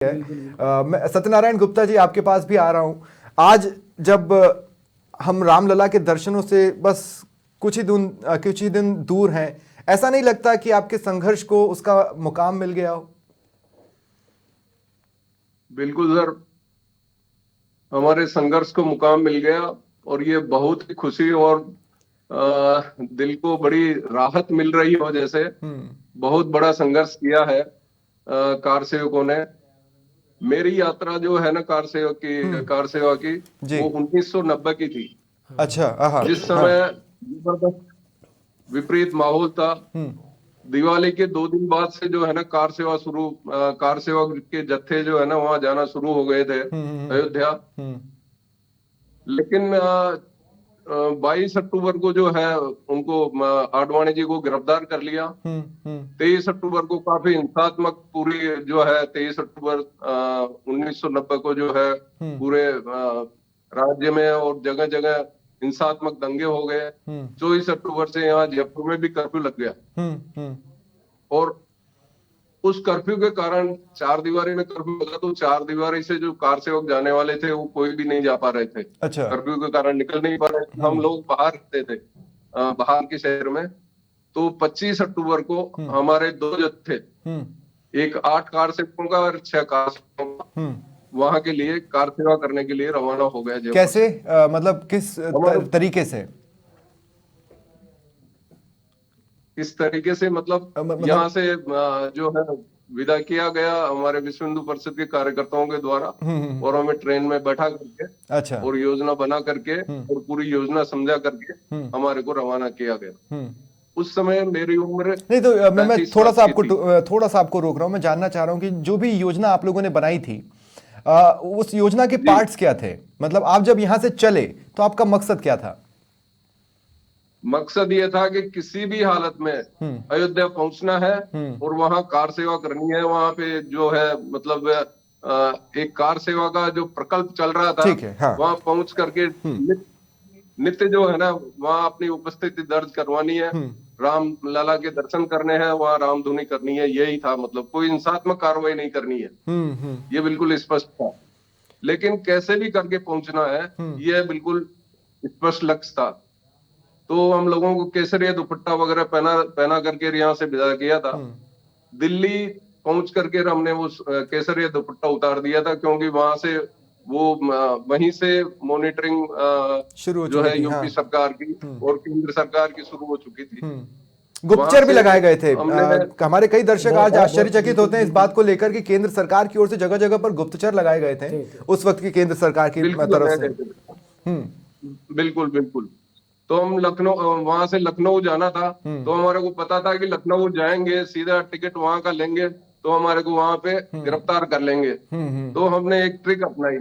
मैं सत्यनारायण गुप्ता जी आपके पास भी आ रहा हूं। आज जब हम रामलला के दर्शनों से बस कुछ ही दिन दूर हैं, ऐसा नहीं लगता कि आपके संघर्ष को उसका मुकाम मिल गया हो? बिल्कुल सर, हमारे संघर्ष को मुकाम मिल गया और ये बहुत ही खुशी और दिल को बड़ी राहत मिल रही हो। जैसे बहुत बड़ा संघर्ष किया है कार सेवकों ने। मेरी यात्रा जो है ना कार सेवा की जी। वो 1990 की थी। अच्छा। हाँ। जिस समय जबरदस्त विपरीत माहौल था। दिवाली के 2 दिन बाद से जो है ना कार सेवा के जत्थे जो है ना वहां जाना शुरू हो गए थे अयोध्या। लेकिन 22 अक्टूबर को जो है उनको आडवाणी जी को गिरफ्तार कर लिया। 23 अक्टूबर को काफी हिंसात्मक पूरी जो है 23 अक्टूबर 1990 को जो है पूरे राज्य में और जगह जगह हिंसात्मक दंगे हो गए। 24 अक्टूबर से यहाँ जयपुर में भी कर्फ्यू लग गया। और उस कर्फ्यू के कारण चार दीवारी में कर्फ्यू लगा तो चार दीवारी से जो कार सेवक जाने वाले थे वो कोई भी नहीं जा पा रहे थे। अच्छा। कर्फ्यू के कारण निकल नहीं पा रहे थे। हम लोग बाहर रहते थे बाहर के शहर में। तो 25 अक्टूबर को हमारे 2 जत्थे, एक 8 कार सेवकों का और 6 कार सेवकों का वहां के लिए कार सेवा करने के लिए रवाना हो गया जयपुर। कैसे? मतलब किस तरीके से? इस तरीके से मतलब यहाँ से जो है विदा किया गया हमारे विश्व हिंदू परिषद के कार्यकर्ताओं के द्वारा और हमें ट्रेन में बैठा करके अच्छा। और योजना बना करके और पूरी योजना समझा करके हमारे को रवाना किया गया। उस समय मेरी उम्र नहीं, तो मैं 35 थोड़ा साल की थी। थोड़ा सा आपको रोक रहा हूं। मैं जानना चाह रहा हूं कि जो भी योजना आप लोगों ने बनाई थी, उस योजना के पार्ट्स क्या थे? मतलब आप जब यहां से चले तो आपका मकसद क्या था? मकसद ये था कि किसी भी हालत में अयोध्या पहुंचना है और वहां कार सेवा करनी है। वहां पे जो है मतलब एक कार सेवा का जो प्रकल्प चल रहा था। ठीक है। हाँ। वहां पहुंच करके नित्य जो है ना वहां अपनी उपस्थिति दर्ज करवानी है। राम लला के दर्शन करने हैं, वहां रामधुनी करनी है। यही था, मतलब कोई हिंसात्मक कार्रवाई नहीं करनी है। ये बिल्कुल स्पष्ट था। लेकिन कैसे भी करके पहुंचना है यह बिल्कुल स्पष्ट लक्ष्य था। तो हम लोगों को केसरिया दुपट्टा वगैरह पहना करके यहाँ से विदा किया था। दिल्ली पहुंच करके हमने वो केसरिया दुपट्टा उतार दिया था, क्योंकि वहां से वो वहीं से मॉनिटरिंग शुरू हो जो चुकी है थी। यूपी हाँ। सरकार की और केंद्र सरकार की शुरू हो चुकी थी। गुप्तचर भी लगाए गए थे। हमने हमारे कई दर्शक आज आश्चर्यचकित होते हैं इस बात को लेकर कि केंद्र सरकार की ओर से जगह जगह पर गुप्तचर लगाए गए थे उस वक्त की केंद्र सरकार की तरफ से। बिल्कुल बिल्कुल। तो हम लखनऊ, वहां से लखनऊ जाना था। तो हमारे को पता था कि लखनऊ जाएंगे सीधा टिकट वहां का लेंगे तो हमारे को वहां पे गिरफ्तार कर लेंगे। तो हमने एक ट्रिक अपनाई।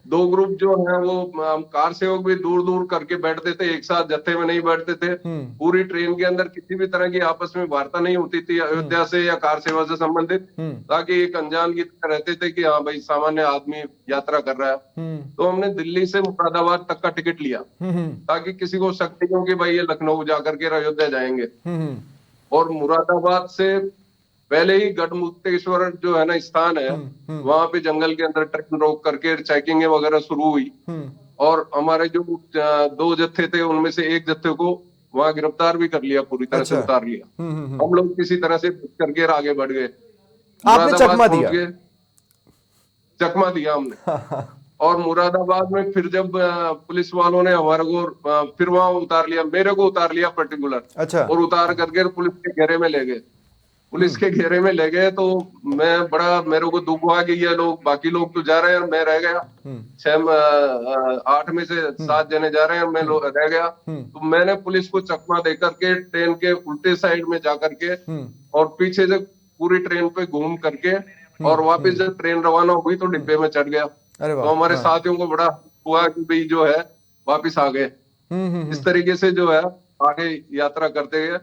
दो ग्रुप जो है वो कार सेवक भी दूर दूर करके बैठते थे, एक साथ जत्थे में नहीं बैठते थे। पूरी ट्रेन के अंदर किसी भी तरह की आपस में वार्ता नहीं होती थी अयोध्या से या कार सेवा से संबंधित, ताकि एक अनजान की तरह रहते थे कि हाँ भाई सामान्य आदमी यात्रा कर रहा है। तो हमने दिल्ली से मुरादाबाद तक का टिकट लिया ताकि किसी को शक नहीं हो कि भाई ये लखनऊ जाकर के अयोध्या जाएंगे। और मुरादाबाद से पहले ही गढ़मुक्तेश्वर जो है ना स्थान है, वहां पे जंगल के अंदर ट्रेन रोक करके चेकिंग वगैरह शुरू हुई। और हमारे जो 2 जत्थे थे उनमें से एक जत्थे को वहां गिरफ्तार भी कर लिया, पूरी तरह से उतार लिया। हम लोग किसी तरह से करके आगे बढ़ गए, आपने चकमा पहुंच दिया? गए। चकमा दिया हमने। और मुरादाबाद में फिर जब पुलिस वालों ने हमारे को फिर वहां उतार लिया, मेरे को उतार लिया पर्टिकुलर। अच्छा। और उतार करके पुलिस के घेरे में ले गए। पुलिस के घेरे में ले गए तो मेरे को दुख हुआ कि ये लोग, बाकी लोग तो जा रहे हैं, मैं रह गया। 8 में से 7 जने जा रहे हैं, मैं रह गया। तो मैंने पुलिस को चकमा दे करके ट्रेन के उल्टे साइड में जा करके और पीछे से पूरी ट्रेन पे घूम करके और वापस जब ट्रेन रवाना हुई तो डिब्बे में चढ़ गया। अरे तो वाह। हमारे हाँ। साथियों को बड़ा हुआ कि भाई जो है वापिस आ गए। इस तरीके से जो है आगे यात्रा करते गए।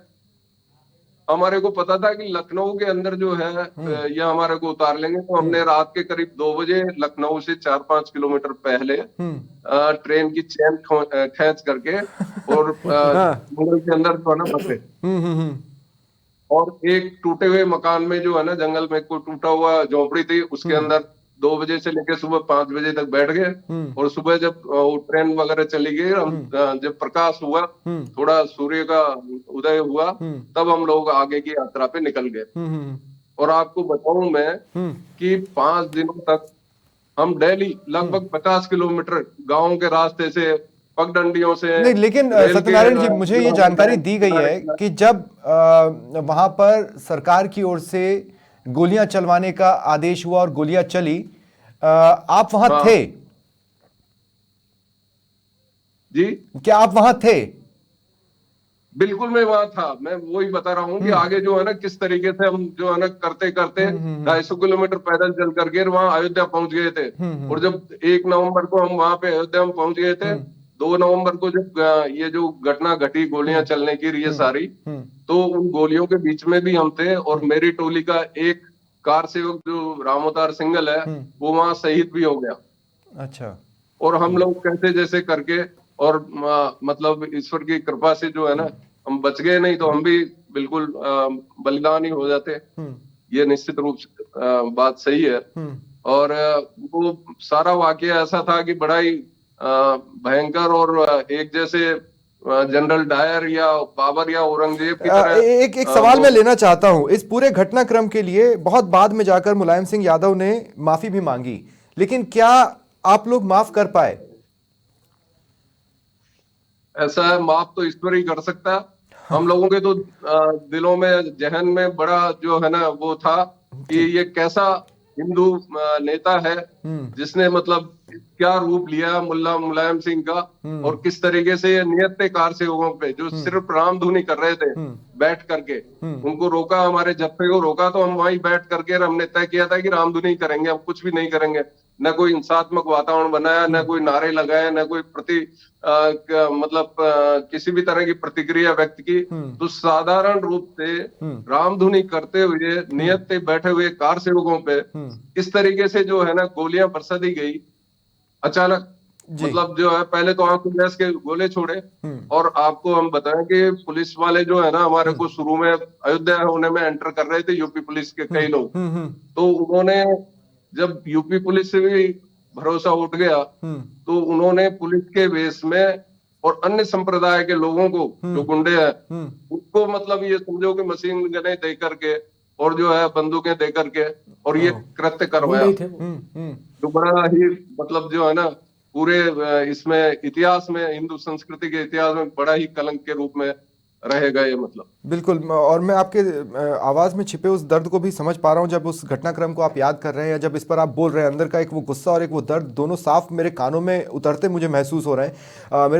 हमारे को पता था कि लखनऊ के अंदर जो है ये हमारे को उतार लेंगे। तो हमने रात के करीब 2 बजे लखनऊ से 4-5 किलोमीटर पहले ट्रेन की चेन खींच करके और जंगल के अंदर जो है ना फंसे। और एक टूटे हुए मकान में जो है ना, जंगल में कोई टूटा हुआ झोपड़ी थी, उसके अंदर 2 बजे से लेकर सुबह 5 बजे तक बैठ गए। और सुबह जब वो ट्रेन वगैरह चली गई, हम जब प्रकाश हुआ, थोड़ा सूर्य का उदय हुआ, तब हम लोग आगे की यात्रा पे निकल गए। और आपको बताऊं मैं कि 5 दिनों तक हम डेली लगभग 50 किलोमीटर गांव के रास्ते से, पगडंडियों से, नहीं, लेकिन रेल के सत्यनारायण जी, मुझे ये जो जानकारी है दी गई है कि जब वहां पर सरकार की ओर से गोलियां चलवाने का आदेश हुआ और गोलियां चली, आप वहां हाँ थे? जी, क्या आप वहां थे? बिल्कुल मैं वहां था। मैं वही बता रहा हूँ कि आगे जो है ना, किस तरीके से हम जो है ना करते करते 250 किलोमीटर पैदल चल करके वहां अयोध्या पहुंच गए थे। और जब 1 नवंबर को हम वहां पे अयोध्या में पहुंच गए थे, 2 नवंबर को जब ये जो घटना घटी, गोलियां चलने की ये सारी, तो उन गोलियों के बीच में भी हम थे। और मेरी टोली का एक कार सेवक जो रामोतार सिंगल है, वो वहां शहीद भी हो गया। अच्छा। और हम लोग कैसे जैसे करके, और मतलब ईश्वर की कृपा से जो है ना, हम बच गए, नहीं तो हम भी बिल्कुल बलिदान ही हो जाते। ये निश्चित रूप से बात सही है। और वो सारा वाकया ऐसा था कि बड़ा ही भयंकर, और एक जैसे जनरल डायर या बाबर या औरंगजेब की तरह एक एक सवाल मैं वो लेना चाहता हूं। इस पूरे घटनाक्रम के लिए बहुत बाद में जाकर मुलायम सिंह यादव ने माफी भी मांगी, लेकिन क्या आप लोग माफ कर पाए? ऐसा है, माफ तो ईश्वर ही कर सकता है। हम लोगों के तो दिलों में, जहन में बड़ा जो है ना वो था कि ये कैसा हिंदू नेता है, जिसने मतलब क्या रूप लिया मुल्ला मुलायम सिंह का। और किस तरीके से ये नियत कारसेवकों पे जो सिर्फ रामधुनी कर रहे थे बैठ करके, उनको रोका, हमारे जत्थे को रोका, तो हम वहीं बैठ करके हमने तय किया था कि रामधुनी करेंगे, हम कुछ भी नहीं करेंगे। न कोई हिंसात्मक वातावरण बनाया, न कोई नारे लगाए, न कोई मतलब किसी भी तरह की प्रतिक्रिया व्यक्त की। तो साधारण रूप से रामधुनी करते हुए नियत पे बैठे हुए कार सेवकों पे इस तरीके से जो है ना गोलियां बरसा दी गई अचानक। जी। मतलब जो है, पहले तो आंसू गैस के गोले छोड़े। और आपको हम बताएं कि पुलिस वाले जो है ना, हमारे को शुरू में अयोध्या होने में एंटर कर रहे थे, यूपी पुलिस के कई लोग। तो उन्होंने, जब यूपी पुलिस से भी भरोसा उठ गया, तो उन्होंने पुलिस के वेश में और अन्य संप्रदाय के लोगों को, जो गुंडे हैं, उनको मतलब ये समझो कि मशीन गनें दे करके और जो है बंदूकें दे करके और ये कृत्य करवाया। जो बड़ा ही मतलब जो है ना पूरे इसमें इतिहास में, हिंदू संस्कृति के इतिहास में बड़ा ही कलंक के रूप में रहेगा ये। मतलब बिल्कुल, और मैं आपके आवाज़ में छिपे उस दर्द को भी समझ पा रहा हूँ। जब उस घटनाक्रम को आप याद कर रहे हैं, जब इस पर आप बोल रहे हैं, अंदर का एक वो गुस्सा और एक वो दर्द दोनों साफ मेरे कानों में उतरते मुझे महसूस हो रहे हैं। मेरे